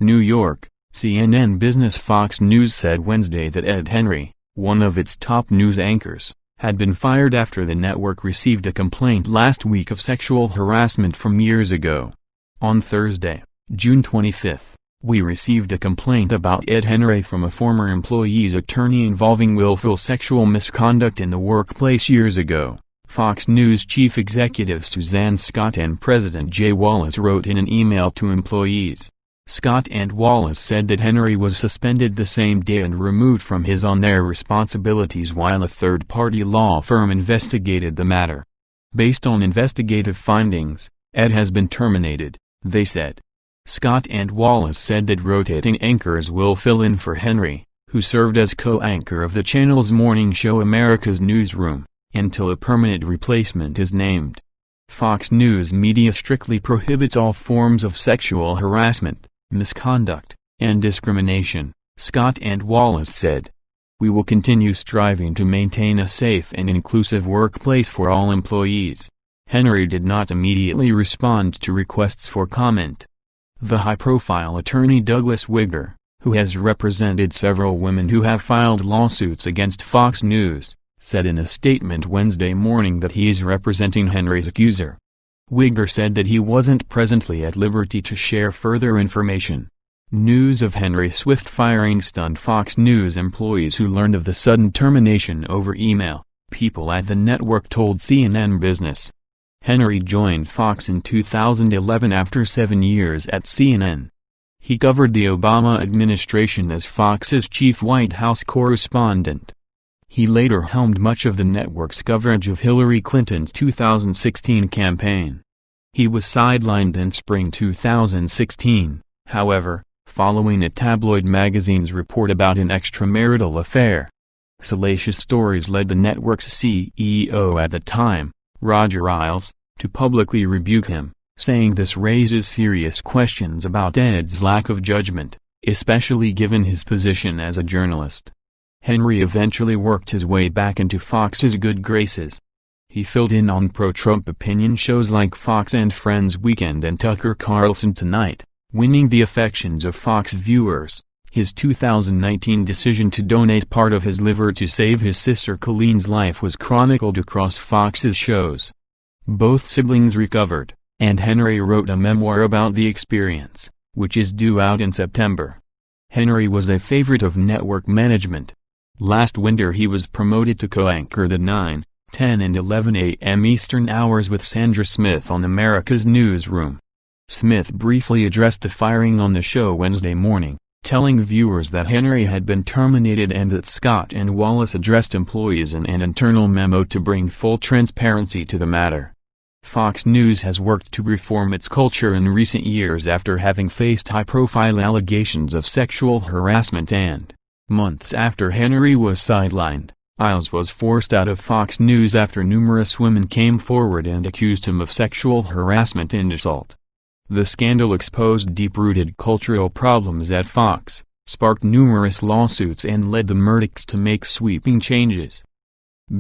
New York, CNN Business Fox News said Wednesday that Ed Henry, one of its top news anchors, had been fired after the network received a complaint last week of sexual harassment from years ago. On Thursday, June 25, we received a complaint about Ed Henry from a former employee's attorney involving willful sexual misconduct in the workplace years ago, Fox News chief executive Suzanne Scott and President Jay Wallace wrote in an email to employees. Scott and Wallace said that Henry was suspended the same day and removed from his on-air responsibilities while a third-party law firm investigated the matter. Based on investigative findings, Ed has been terminated, they said. Scott and Wallace said that rotating anchors will fill in for Henry, who served as co-anchor of the channel's morning show America's Newsroom, until a permanent replacement is named. Fox News Media strictly prohibits all forms of sexual harassment, misconduct, and discrimination, Scott and Wallace said. We will continue striving to maintain a safe and inclusive workplace for all employees. Henry did not immediately respond to requests for comment. The high-profile attorney Douglas Wigger, who has represented several women who have filed lawsuits against Fox News, said in a statement Wednesday morning that he is representing Henry's accuser. Wigger said that he wasn't presently at liberty to share further information. News of Henry's swift firing stunned Fox News employees who learned of the sudden termination over email, people at the network told CNN Business. Henry joined Fox in 2011 after 7 years at CNN. He covered the Obama administration as Fox's chief White House correspondent. He later helmed much of the network's coverage of Hillary Clinton's 2016 campaign. He was sidelined in spring 2016, however, following a tabloid magazine's report about an extramarital affair. Salacious stories led the network's CEO at the time, Roger Ailes, to publicly rebuke him, saying this raises serious questions about Ed's lack of judgment, especially given his position as a journalist. Henry eventually worked his way back into Fox's good graces. He filled in on pro-Trump opinion shows like Fox and Friends Weekend and Tucker Carlson Tonight, winning the affections of Fox viewers. His 2019 decision to donate part of his liver to save his sister Colleen's life was chronicled across Fox's shows. Both siblings recovered, and Henry wrote a memoir about the experience, which is due out in September. Henry was a favorite of network management. Last winter he was promoted to co-anchor the 9, 10 and 11 a.m. Eastern hours with Sandra Smith on America's Newsroom. Smith briefly addressed the firing on the show Wednesday morning, telling viewers that Henry had been terminated and that Scott and Wallace addressed employees in an internal memo to bring full transparency to the matter. Fox News has worked to reform its culture in recent years after having faced high-profile allegations of sexual harassment and, months after Henry was sidelined, Ailes was forced out of Fox News after numerous women came forward and accused him of sexual harassment and assault. The scandal exposed deep-rooted cultural problems at Fox, sparked numerous lawsuits and led the Murdochs to make sweeping changes.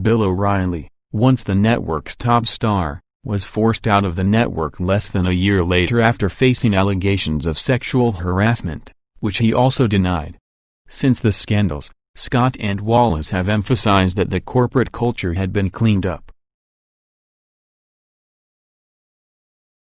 Bill O'Reilly, once the network's top star, was forced out of the network less than a year later after facing allegations of sexual harassment, which he also denied. Since the scandals, Scott and Wallace have emphasized that the corporate culture had been cleaned up.